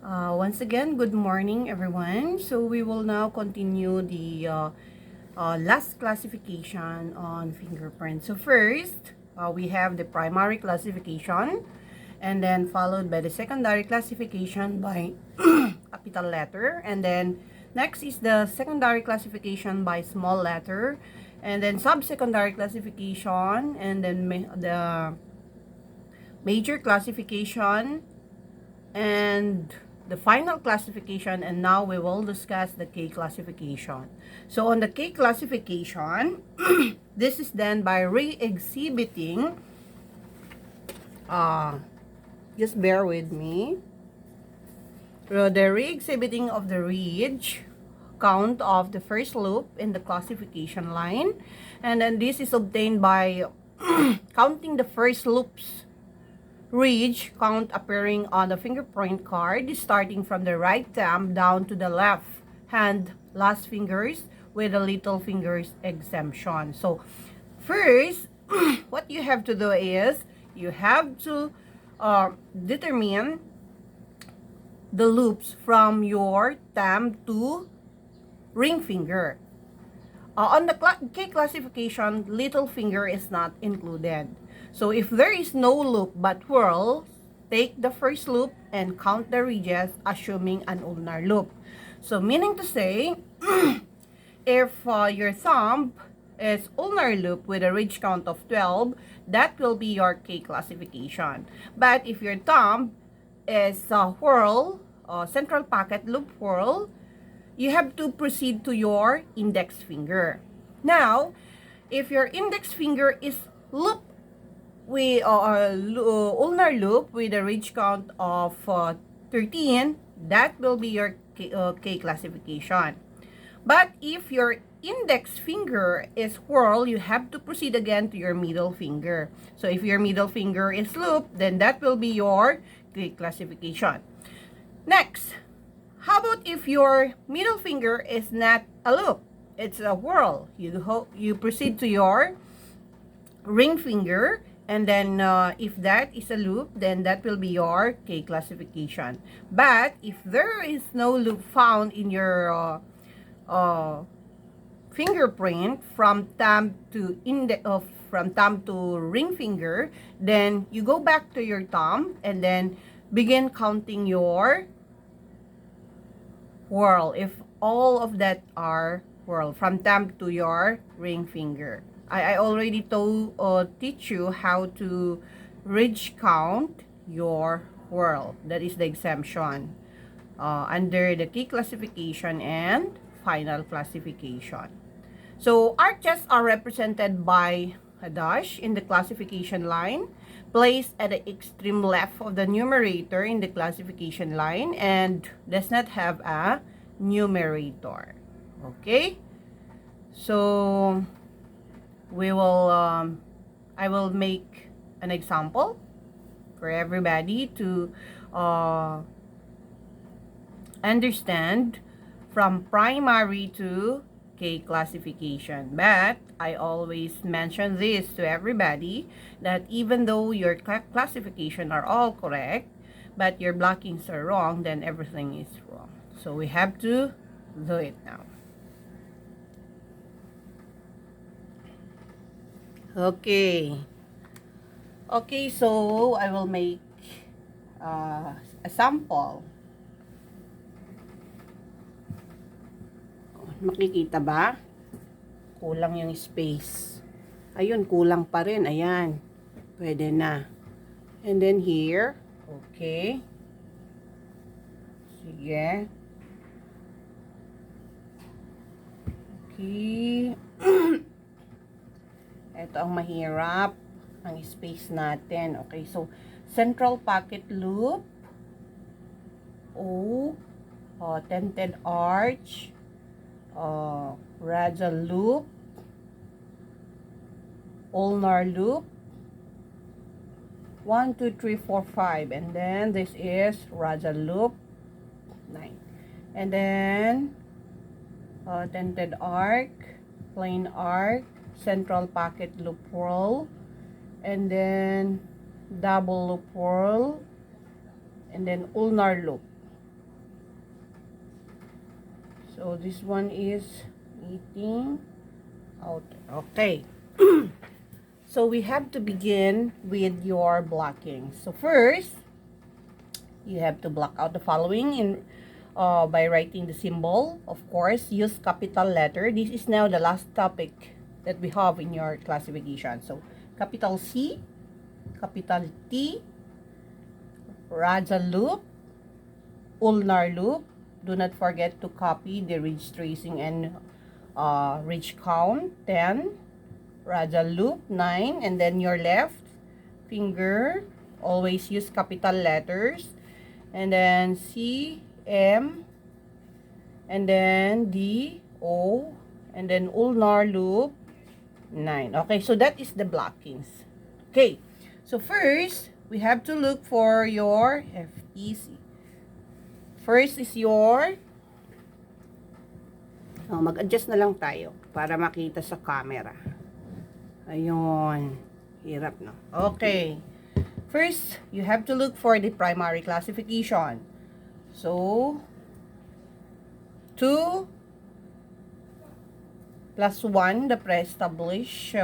Once again, good morning everyone. So we will now continue the last classification on fingerprint. So first, we have the primary classification and then followed by the secondary classification by capital letter, and then next is the secondary classification by small letter, and then subsecondary classification, and then the major classification, and the final classification. And now we will discuss the K classification. So on the K classification, this is done by re-exhibiting, just bear with me, the re-exhibiting of the ridge count of the first loop in the classification line, and then this is obtained by counting the first loops ridge count appearing on the fingerprint card, starting from the right thumb down to the left hand last fingers with the little fingers exemption. So first, what you have to do is you have to determine the loops from your thumb to ring finger. On the K classification, little finger is not included. So if there is no loop but whorl, take the first loop and count the ridges assuming an ulnar loop. So meaning to say, if your thumb is ulnar loop with a ridge count of 12, that will be your K classification. But if your thumb is whorl, central pocket loop whorl, you have to proceed to your index finger. Now, if your index finger is loop with ulnar loop with a ridge count of 13, that will be your K classification. But if your index finger is whorl, you have to proceed again to your middle finger. So if your middle finger is loop, then that will be your K classification. Next, how about if your middle finger is not a loop, it's a whorl? You proceed to your ring finger, and then if that is a loop, then that will be your K classification. But if there is no loop found in your fingerprint from thumb to ring finger, then you go back to your thumb and then begin counting your whorl. If all of that are whorl from thumb to your ring finger. I already teach you how to ridge count your whorl. That is the exemption under the K classification and final classification. So arches are represented by a dash in the classification line, placed at the extreme left of the numerator in the classification line, and does not have a numerator. Okay, so we will I will make an example for everybody to understand from primary to K classification. But I always mention this to everybody, that even though your classification are all correct, but your blockings are wrong, then everything is wrong. So we have to do it now. Okay, so I will make a sample. Makikita ba? Kulang yung space. Ayun, kulang pa rin. Ayan. Pwede na. And then here. Okay. Sige. Okay. Ito ang mahirap. Ang space natin. Okay. So, central pocket loop. O. Tented arch. Radial loop, ulnar loop, 1, 2, 3, 4, 5, and then this is radial loop, 9, and then tented arc, plain arc, central pocket loop whorl, and then double loop whorl, and then ulnar loop. So this one is meeting outer. Okay. So we have to begin with your blocking. So first, you have to block out the following in by writing the symbol. Of course, use capital letter. This is now the last topic that we have in your classification. So capital C, capital T, radial loop, ulnar loop. Do not forget to copy the ridge tracing and ridge count. 10, radial loop 9, and then your left finger, always use capital letters, and then C, M, and then D, O, and then ulnar loop 9. Okay, so that is the blockings. Okay, so first we have to look for your FEC. First is your mag-adjust na lang tayo para makita sa camera. Ayun. Hirap, no? Okay. First, you have to look for the primary classification. So, 2 plus 1, the pre-established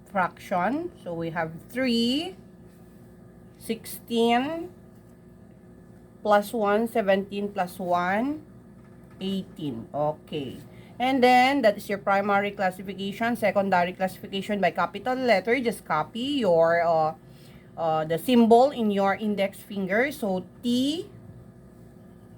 fraction. So, we have 3, 16, plus 1, 17 plus 1, 18. Okay. And then, that is your primary classification. Secondary classification by capital letter. Just copy your the symbol in your index finger. So, T,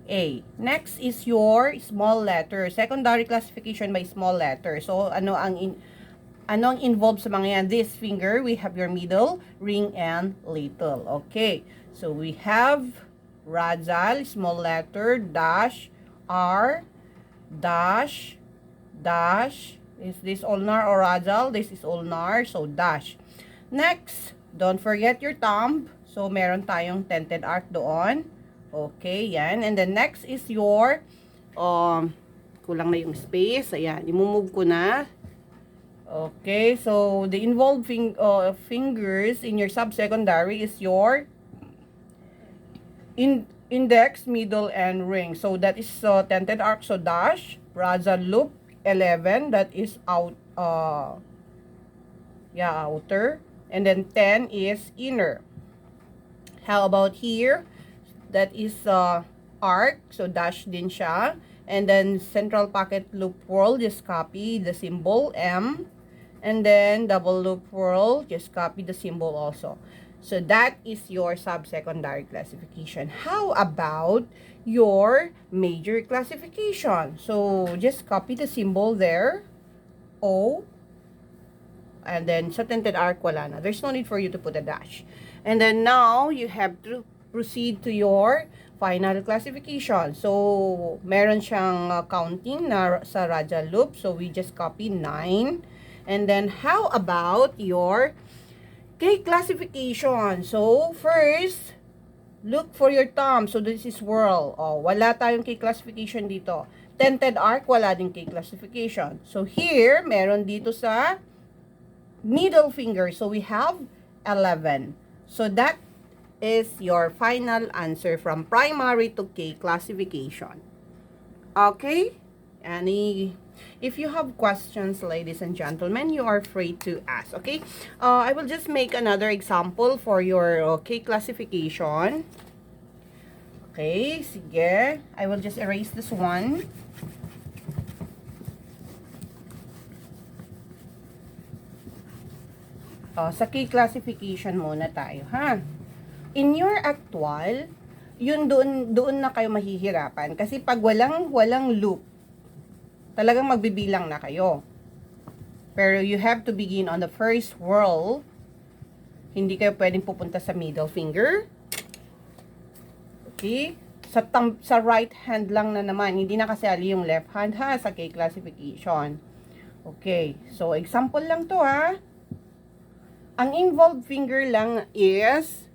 A. Next is your small letter. Secondary classification by small letter. So, ano ang involved sa mga yan? This finger, we have your middle, ring, and little. Okay. So, we have radial, small letter, dash, R, dash, dash. Is this ulnar or radial? This is ulnar, so dash. Next, don't forget your thumb. So, meron tayong tented arc doon. Okay, yan. And then next is your, kulang na yung space. Ayan, imumove ko na. Okay, so the involved fingers in your subsecondary is your index, middle, and ring. So that is tented arc, so dash, radial loop 11, that is outer, and then 10 is inner. How about here? That is arc, so dash din siya, and then central pocket loop whorl, just copy the symbol M, and then double loop whorl, just copy the symbol also. So that is your subsecondary classification. How about your major classification? So just copy the symbol there, O, and then sa tented arc wala na. There's no need for you to put a dash. And then now you have to proceed to your final classification. So meron siyang counting na sa radial loop. So we just copy 9. And then how about your K-classification? So, first, look for your thumb. So, this is whorl. Oh, wala tayong K-classification dito. Tented arc, wala din K-classification. So, here, meron dito sa middle finger. So, we have 11. So, that is your final answer from primary to K-classification. Okay? If you have questions, ladies and gentlemen, you are free to ask, okay? I will just make another example for your K-classification. Okay, sige. I will just erase this one. Sa K-classification muna tayo, ha? In your actual, yun doon na kayo mahihirapan. Kasi pag walang loop, talagang magbibilang na kayo. Pero you have to begin on the first whorl. Hindi kayo pwedeng pupunta sa middle finger. Okay? Sa right hand lang na naman. Hindi na kasali yung left hand, ha, sa K-classification. Okay. So, example lang to, ha. Ang involved finger lang is,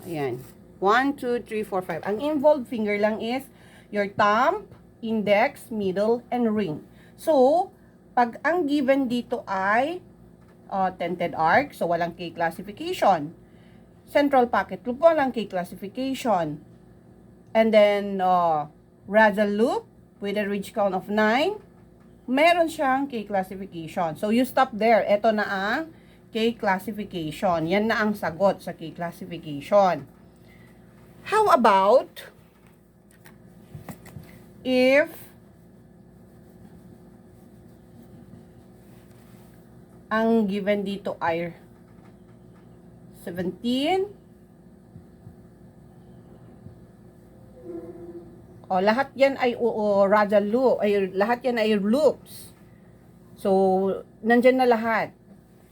ayan, 1, 2, 3, 4, 5. Ang involved finger lang is your thumb, index, middle, and ring. So, pag ang given dito ay tented arc, so walang K-classification. Central pocket loop, walang K-classification. And then, radial loop, with a ridge count of 9, meron siyang K-classification. So, you stop there. Ito na ang K-classification. Yan na ang sagot sa K-classification. How about if ang given dito ay 17, lahat yan ay radial loop, lahat yan ay loops. So, nandyan na lahat.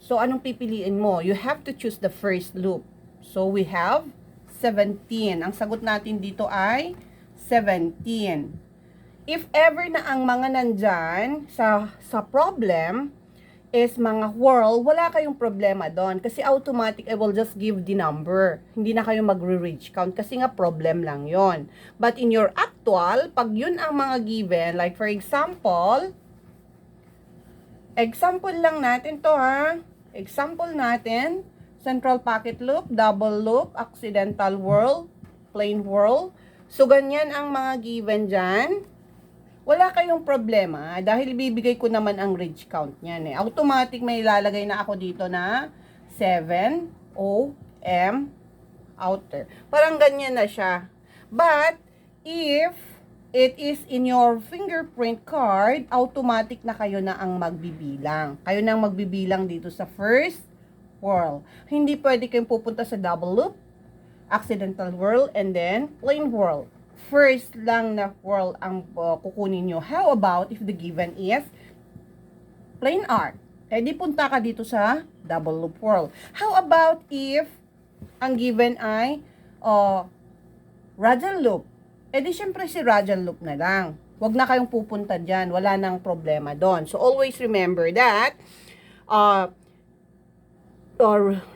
So, anong pipiliin mo? You have to choose the first loop. So, we have 17. Ang sagot natin dito ay 17. If ever na ang mga nandyan sa problem is mga whorl, wala kayong problema doon. Kasi automatic, I will just give the number. Hindi na kayo magre-ridge count kasi nga problem lang yon. But in your actual, pag yun ang mga given, like for example lang natin to ha. Example natin, central pocket loop, double loop, accidental whorl, plain whorl. So, ganyan ang mga given dyan. Wala kayong problema dahil bibigay ko naman ang ridge count niyan eh. Automatic may ilalagay na ako dito na 7 OM outer. Parang ganyan na siya. But if it is in your fingerprint card, automatic na kayo na ang magbibilang. Kayo na ang magbibilang dito sa first whorl. Hindi pwede kayong pupunta sa double loop, accidental whorl, and then plain whorl. First lang na whorl ang kukunin nyo. How about if the given is plain art? Eh di punta ka dito sa double loop whorl. How about if ang given ay radial loop? Eh di syempre si radial loop na lang. Huwag na kayong pupunta dyan. Wala nang problema doon. So always remember that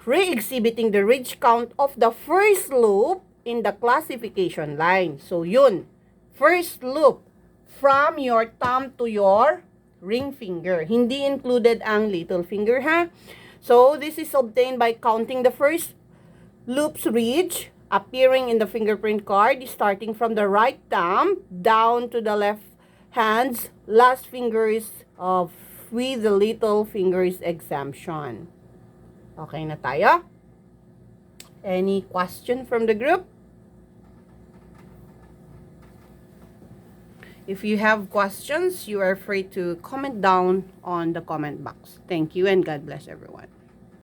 re-exhibiting the ridge count of the first loop in the classification line. So, yun. First loop from your thumb to your ring finger. Hindi included ang little finger, ha? So, this is obtained by counting the first loop's ridge appearing in the fingerprint card, starting from the right thumb down to the left hand's last fingers with the little fingers exemption. Okay na tayo? Any question from the group? If you have questions, you are free to comment down on the comment box. Thank you and God bless everyone.